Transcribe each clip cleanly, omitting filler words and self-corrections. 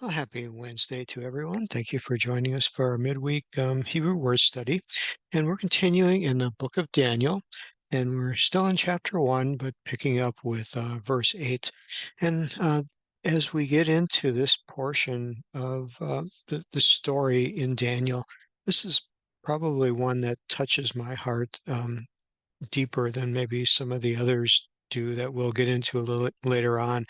Well, happy Wednesday to everyone. Thank you for joining us for our midweek Hebrew word study. And we're continuing in the book of Daniel, and we're still in chapter 1, but picking up with verse 8. And as we get into this portion of the story in Daniel, this is probably one that touches my heart deeper than maybe some of the others do that we'll get into a little later on.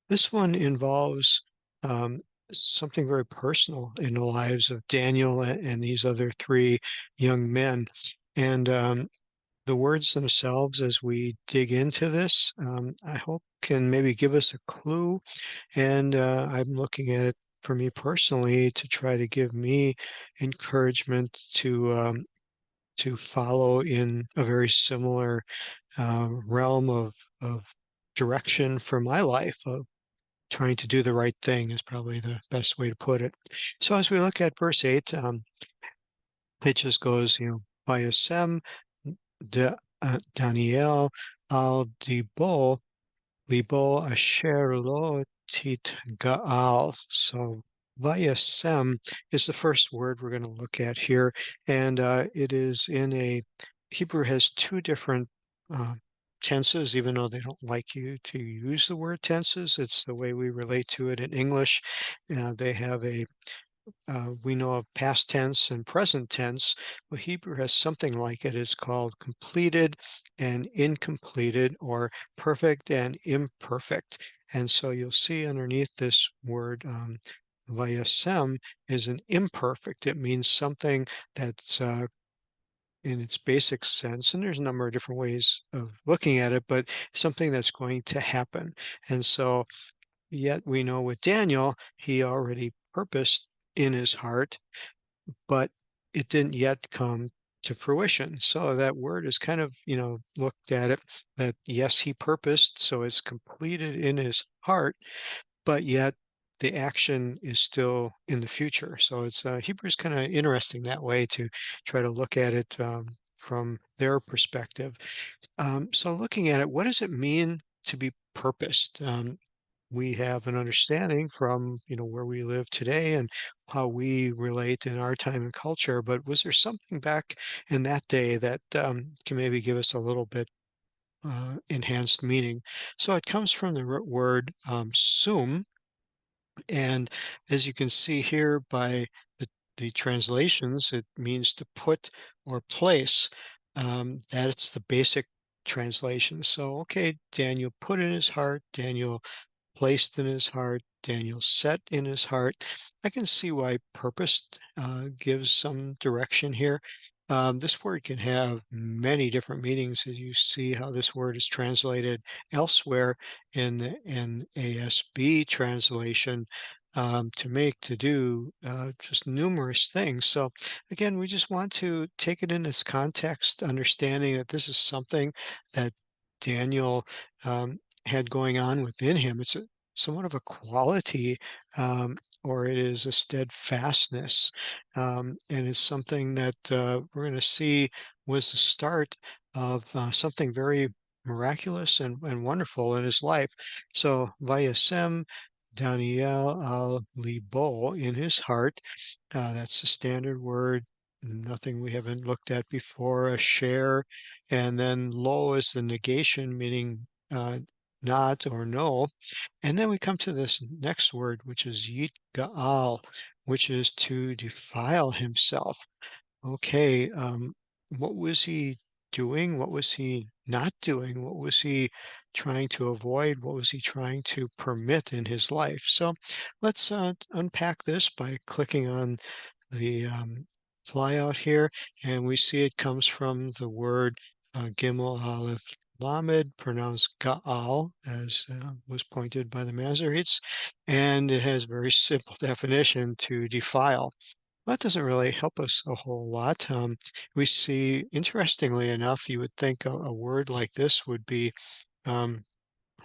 This one involves um, something very personal in the lives of Daniel and these other three young men. And the words themselves, as we dig into this, I hope can maybe give us a clue. And I'm looking at it for me personally to try to give me encouragement to follow in a very similar realm of direction for my life, trying to do the right thing is probably the best way to put it. So as we look at verse 8, it just goes, Vayasem Daniel al Dibo Libo Asher Lo Tit Gaal. So Vayasem is the first word we're going to look at here, and it is in a Hebrew has two different uh, tenses, even though they don't like you to use the word tenses. It's the way we relate to it in English. They have we know of past tense and present tense. Well, Hebrew has something like it. It's called completed and incompleted, or perfect and imperfect. And so you'll see underneath this word, vayasem is an imperfect. It means something that's in its basic sense, and there's a number of different ways of looking at it, but something that's going to happen. And so yet we know with Daniel, he already purposed in his heart, but it didn't yet come to fruition. So that word is kind of, looked at it that yes, he purposed, so it's completed in his heart, but yet the action is still in the future. So it's Hebrew is kind of interesting that way to try to look at it from their perspective. So looking at it, what does it mean to be purposed? We have an understanding from where we live today and how we relate in our time and culture, but was there something back in that day that can maybe give us a little bit enhanced meaning? So it comes from the word sum, and as you can see here by the translations, it means to put or place. That's the basic translation. So okay, Daniel put in his heart, Daniel placed in his heart, Daniel set in his heart. I can see why purposed gives some direction here. This word can have many different meanings as you see how this word is translated elsewhere in the NASB translation, to do just numerous things. So again, we just want to take it in its context, understanding that this is something that Daniel had going on within him. It's somewhat of a quality, or it is a steadfastness, and it's something that we're going to see was the start of something very miraculous and wonderful in his life. So Vayasem Daniel al Libo in his heart. That's the standard word. Nothing we haven't looked at before. A share, and then lo is the negation, meaning not or no. And then we come to this next word, which is yitgaal, which is to defile himself. Okay, what was he doing? What was he not doing? What was he trying to avoid? What was he trying to permit in his life? So let's unpack this by clicking on the flyout here, and we see it comes from the word Gimel Aleph Lamed, pronounced Gaal, as was pointed by the Masoretes, and it has very simple definition to defile. That doesn't really help us a whole lot. We see, interestingly enough, you would think a word like this would be um,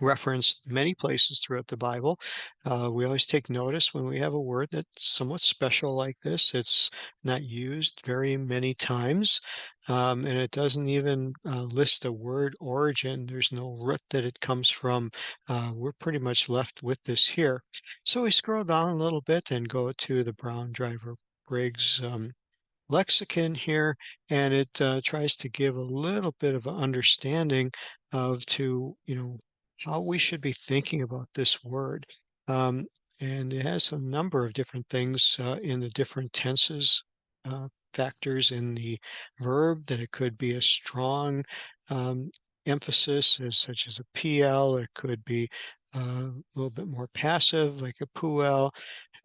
referenced many places throughout the Bible. We always take notice when we have a word that's somewhat special like this. It's not used very many times, and it doesn't even list a word origin. There's no root that it comes from. We're pretty much left with this here. So we scroll down a little bit and go to the Brown Driver Briggs lexicon here, and it tries to give a little bit of an understanding of how we should be thinking about this word. Um, and it has a number of different things in the different tenses, factors in the verb, that it could be a strong um, emphasis, such as a PL. It could be a little bit more passive, like a PUL.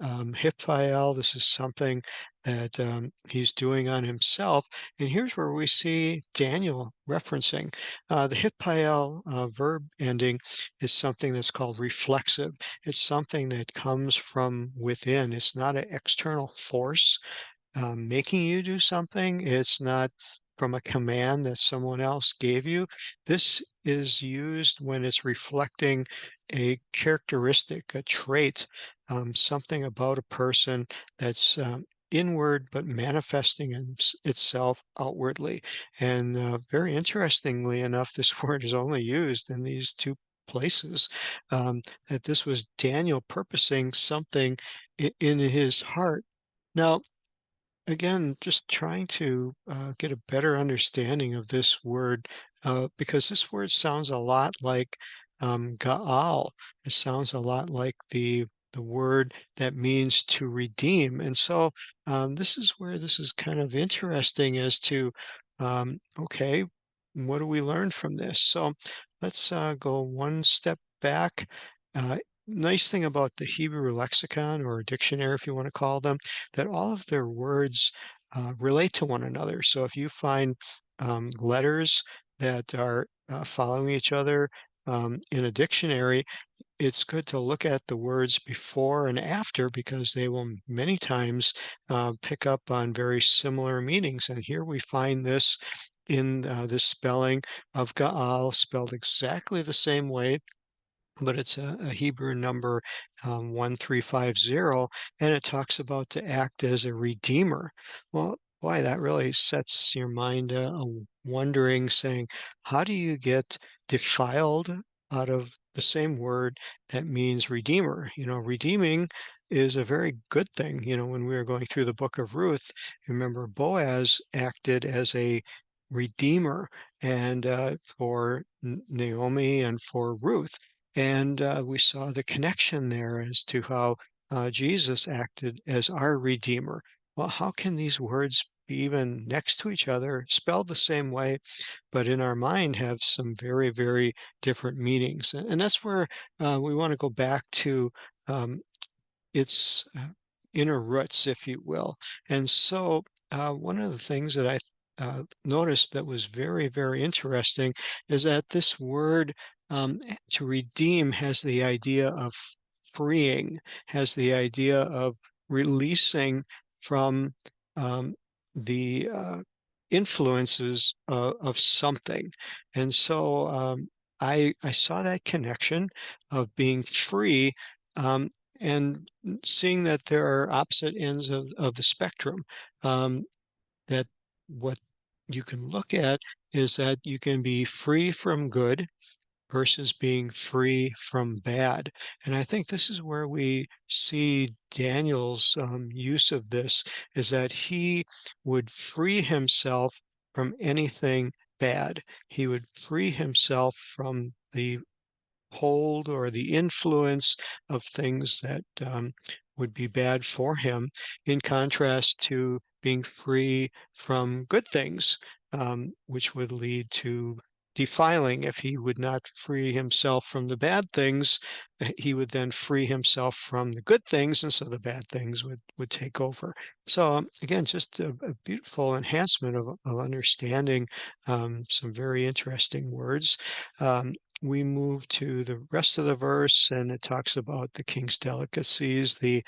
Hippoel, this is something that he's doing on himself. And here's where we see Daniel referencing. The Hippoel verb ending is something that's called reflexive. It's something that comes from within. It's not an external force making you do something. It's not from a command that someone else gave you. This is used when it's reflecting a characteristic, a trait, something about a person that's inward but manifesting itself outwardly. And very interestingly enough, this word is only used in these two places. That this was Daniel purposing something in his heart. Now, again, just trying to get a better understanding of this word, because this word sounds a lot like Gaal. It sounds a lot like the word that means to redeem. And so this is where this is kind of interesting as to, okay, what do we learn from this? So let's go one step back. Uh, Nice thing about the Hebrew lexicon or dictionary, if you want to call them, that all of their words relate to one another. So if you find letters that are following each other in a dictionary, it's good to look at the words before and after because they will many times pick up on very similar meanings. And here we find this in this spelling of Gaal, spelled exactly the same way, but it's a Hebrew number 1350, and it talks about to act as a redeemer. Well, boy, that really sets your mind wondering, saying, how do you get defiled out of the same word that means redeemer? Redeeming is a very good thing. When we were going through the book of Ruth, remember Boaz acted as a redeemer and for Naomi and for Ruth. And we saw the connection there as to how Jesus acted as our Redeemer. Well, how can these words be even next to each other, spelled the same way, but in our mind have some very, very different meanings? And that's where we want to go back to um, its inner roots, if you will. And so, one of the things that I noticed that was very, very interesting is that this word to redeem has the idea of freeing, has the idea of releasing from um, the influences of something. And so I saw that connection of being free. Um, and seeing that there are opposite ends of the spectrum, that what you can look at is that you can be free from good versus being free from bad. And I think this is where we see Daniel's use of this, is that he would free himself from anything bad. He would free himself from the hold or the influence of things that would be bad for him, in contrast to being free from good things, which would lead to defiling. If he would not free himself from the bad things, he would then free himself from the good things, and so the bad things would take over. So again, just a beautiful enhancement of understanding some very interesting words. Um, we move to the rest of the verse, and it talks about the king's delicacies, the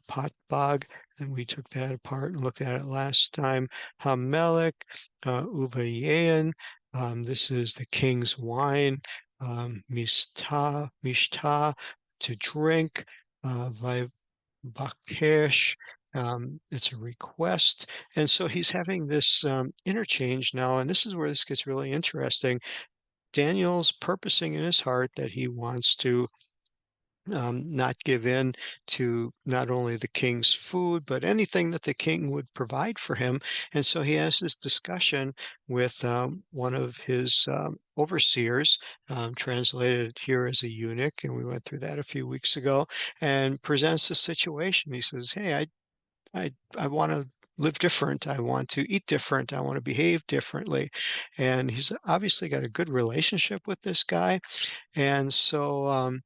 pot bog, and we took that apart and looked at it last time. Hamelech, Uvayain, this is the king's wine. mishta, to drink, bakesh, it's a request. And so he's having this interchange now, and this is where this gets really interesting. Daniel's purposing in his heart that he wants to not give in to not only the king's food, but anything that the king would provide for him. And so he has this discussion with one of his overseers, translated here as a eunuch, and we went through that a few weeks ago, and presents the situation. He says, "Hey, I want to live different. I want to eat different. I want to behave differently." And he's obviously got a good relationship with this guy. And so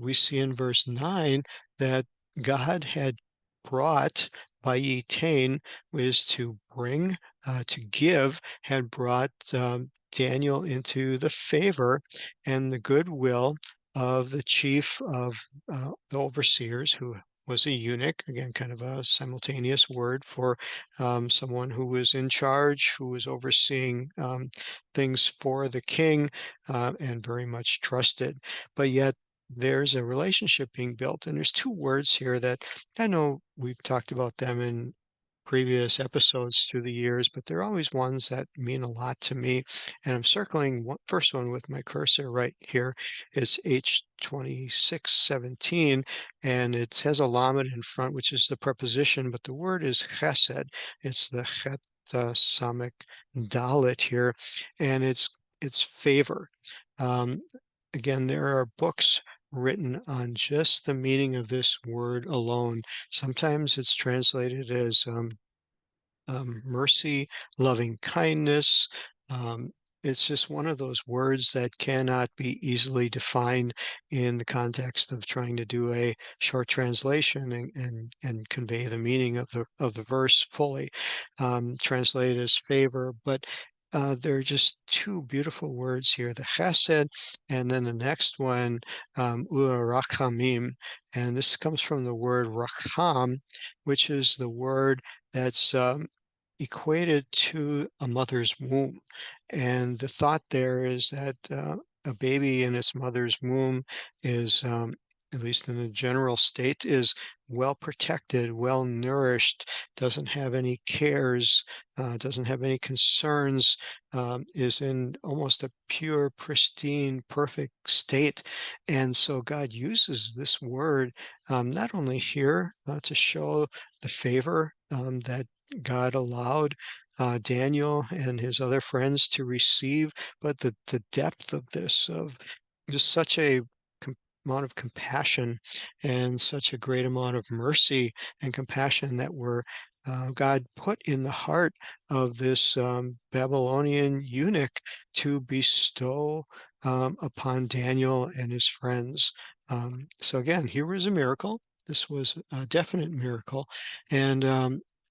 we see in verse 9 that God had brought Bayitain, was to bring, to give, had brought Daniel into the favor and the goodwill of the chief of the overseers, who was a eunuch, again, kind of a simultaneous word for someone who was in charge, who was overseeing things for the king, and very much trusted. But yet, there's a relationship being built. And there's two words here that I know we've talked about them in previous episodes through the years, but they're always ones that mean a lot to me. And I'm circling one, first one with my cursor right here. It's H2617, and it has a lamed in front, which is the preposition, but the word is chesed. It's the chet samek dalit here, and it's favor. Um, Again, there are books written on just the meaning of this word alone. Sometimes it's translated as mercy, loving kindness. Um, it's just one of those words that cannot be easily defined in the context of trying to do a short translation and convey the meaning of the verse fully. Translated as favor, but there are just two beautiful words here, the chesed, and then the next one, rachamim, and this comes from the word racham, which is the word that's equated to a mother's womb. And the thought there is that a baby in its mother's womb is, at least in the general state, is well protected, well nourished, doesn't have any cares, doesn't have any concerns, is in almost a pure, pristine, perfect state. And so God uses this word not only here to show the favor that God allowed Daniel and his other friends to receive, but the depth of this, of just such a amount of compassion and such a great amount of mercy and compassion that were God put in the heart of this Babylonian eunuch to bestow upon Daniel and his friends. So again, here was a miracle. This was a definite miracle. And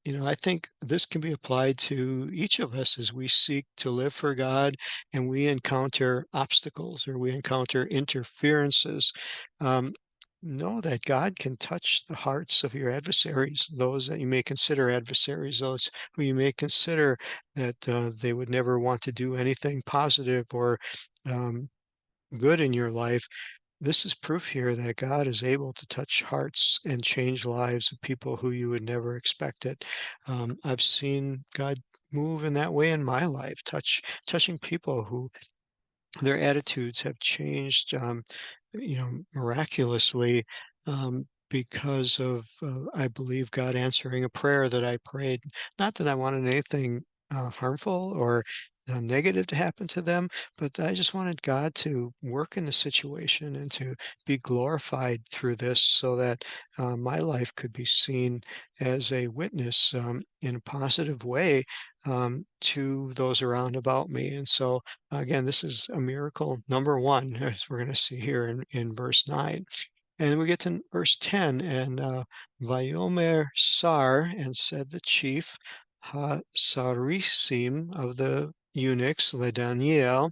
I think this can be applied to each of us as we seek to live for God and we encounter obstacles or we encounter interferences. Um, know that God can touch the hearts of your adversaries, those that you may consider adversaries, those who you may consider that they would never want to do anything positive or um, good in your life. This is proof here that God is able to touch hearts and change lives of people who you would never expect it. I've seen God move in that way in my life, touching people who their attitudes have changed, miraculously, because of, I believe, God answering a prayer that I prayed. Not that I wanted anything harmful or negative to happen to them, but I just wanted God to work in the situation and to be glorified through this so that my life could be seen as a witness in a positive way to those around about me. And so, again, this is a miracle number one, as we're going to see here in verse 9. And we get to verse 10, and Vayomer Sar, and said the chief, Ha-sarisim of the eunuchs, Le Daniel,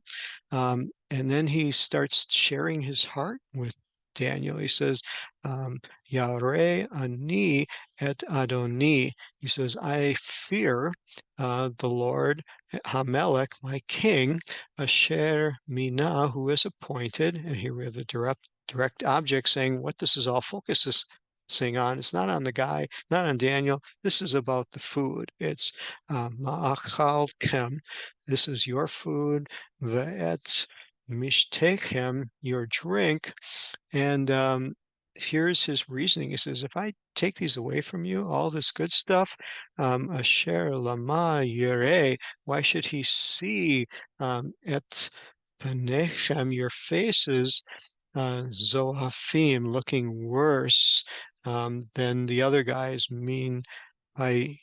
and then he starts sharing his heart with Daniel. He says, Yareh ani et Adoni. He says, I fear the Lord Hamelech, my king, Asher Mina, who is appointed. And here we have the direct object saying what this is all focusing on. It's not on the guy, not on Daniel. This is about the food. It's Ma'achal Kem. This is your food. Ve'et Mishtechem, your drink. And here's his reasoning. He says, if I take these away from you, all this good stuff, Asher Lama Yireh, why should he see et Panechem, your faces, Zoafim, looking worse than the other guys, mean by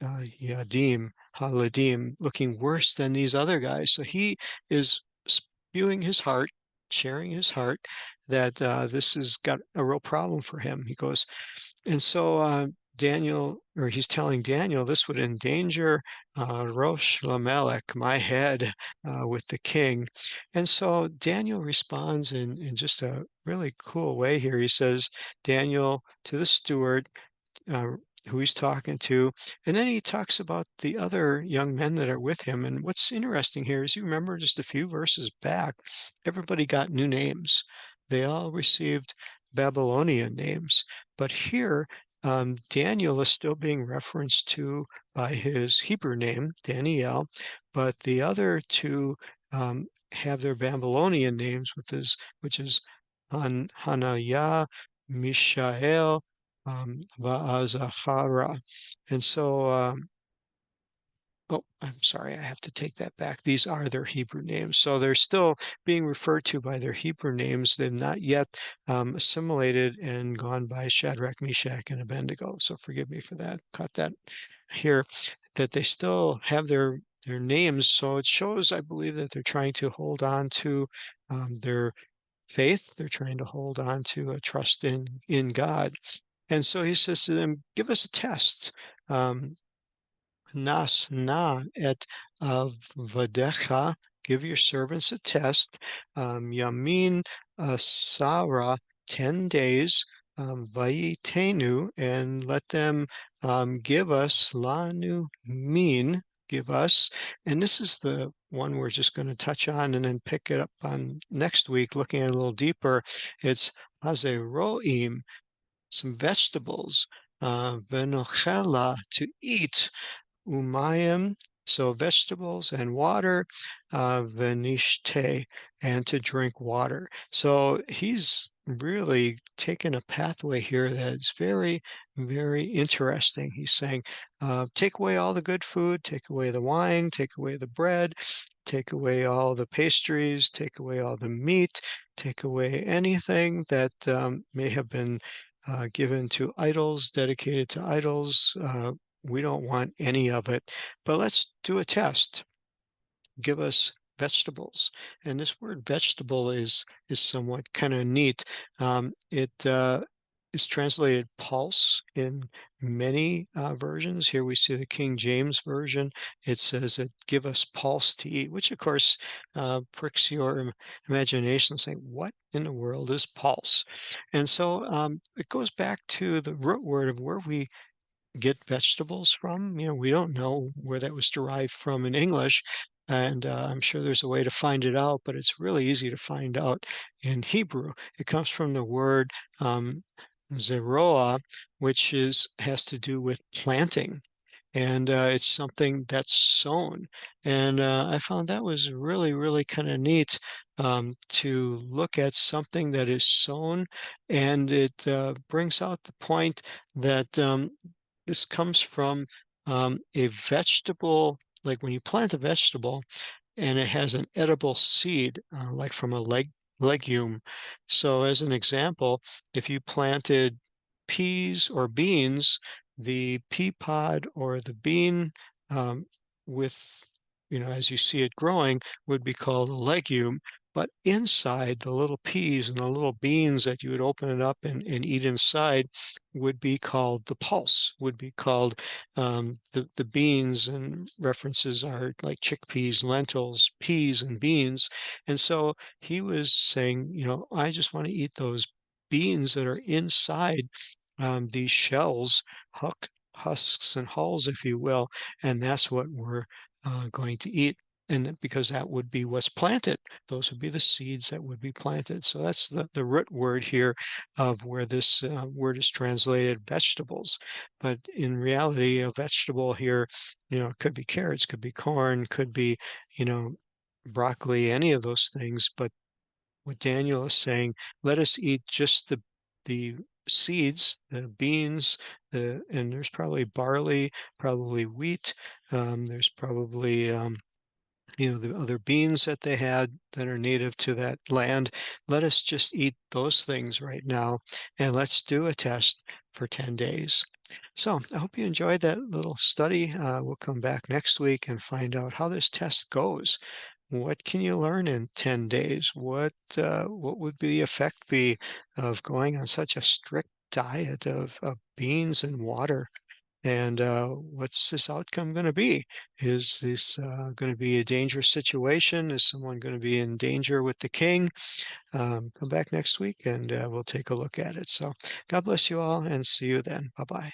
Yadim, Haladim, looking worse than these other guys. So he is spewing his heart, sharing his heart, that this has got a real problem for him. He goes, and so Daniel, or he's telling Daniel, this would endanger Rosh Lamelech, my head, with the king. And so Daniel responds in just a really cool way here. He says, Daniel to the steward, uh, who he's talking to. And then he talks about the other young men that are with him. And what's interesting here is you remember just a few verses back, everybody got new names. They all received Babylonian names. But here, Daniel is still being referenced to by his Hebrew name, Daniel, but the other two have their Babylonian names, which is Hananiah, Mishael, Va'azahara. And so, oh, I'm sorry, I have to take that back. These are their Hebrew names. So they're still being referred to by their Hebrew names. They've not yet assimilated and gone by Shadrach, Meshach, and Abednego. So forgive me for that. Caught that here, that they still have their names. So it shows, I believe, that they're trying to hold on to their faith. They're trying to hold on to a trust in God. And so he says to them, give us a test. Nas na et avadecha, give your servants a test. Yamin Sarah, 10 days. Vayitenu, and let them give us lanu min, give us. And this is the one we're just going to touch on and then pick it up on next week, looking at it a little deeper. It's hazeroim, some vegetables, venochela, to eat, umayim, so vegetables and water, venishte, and to drink water. So he's really taken a pathway here that's very, very interesting. He's saying, take away all the good food, take away the wine, take away the bread, take away all the pastries, take away all the meat, take away anything that may have been given to idols, dedicated to idols. We don't want any of it, but let's do a test. Give us vegetables. And this word vegetable is somewhat kind of neat. It is translated pulse in many versions. Here we see the King James Version. It says that give us pulse to eat, which of course pricks your imagination, saying, what in the world is pulse? And so it goes back to the root word of where we get vegetables from. We don't know where that was derived from in English, and I'm sure there's a way to find it out, but it's really easy to find out in Hebrew. It comes from the word zeroah, which has to do with planting. And it's something that's sown. And I found that was really, really kind of neat to look at something that is sown. And it brings out the point that this comes from a vegetable, like when you plant a vegetable and it has an edible seed, like from a legume. So as an example, if you planted peas or beans, the pea pod or the bean with, as you see it growing, would be called a legume. But inside, the little peas and the little beans that you would open it up and eat inside would be called the pulse, would be called the beans, and references are like chickpeas, lentils, peas, and beans. And so he was saying, I just want to eat those beans that are inside these shells, husks and hulls, if you will, and that's what we're going to eat. And because that would be what's planted, those would be the seeds that would be planted. So that's the root word here of where this word is translated vegetables. But in reality, a vegetable here, it could be carrots, could be corn, could be, you know, broccoli, any of those things. But what Daniel is saying, let us eat just the seeds, the beans, and there's probably barley, probably wheat. There's probably the other beans that they had that are native to that land. Let us just eat those things right now, and let's do a test for 10 days. So I hope you enjoyed that little study. We'll come back next week and find out how this test goes. What can you learn in 10 days? What would the effect be of going on such a strict diet of beans and water? And what's this outcome going to be? Is this going to be a dangerous situation? Is someone going to be in danger with the king? Come back next week and we'll take a look at it. So God bless you all and see you then. Bye bye.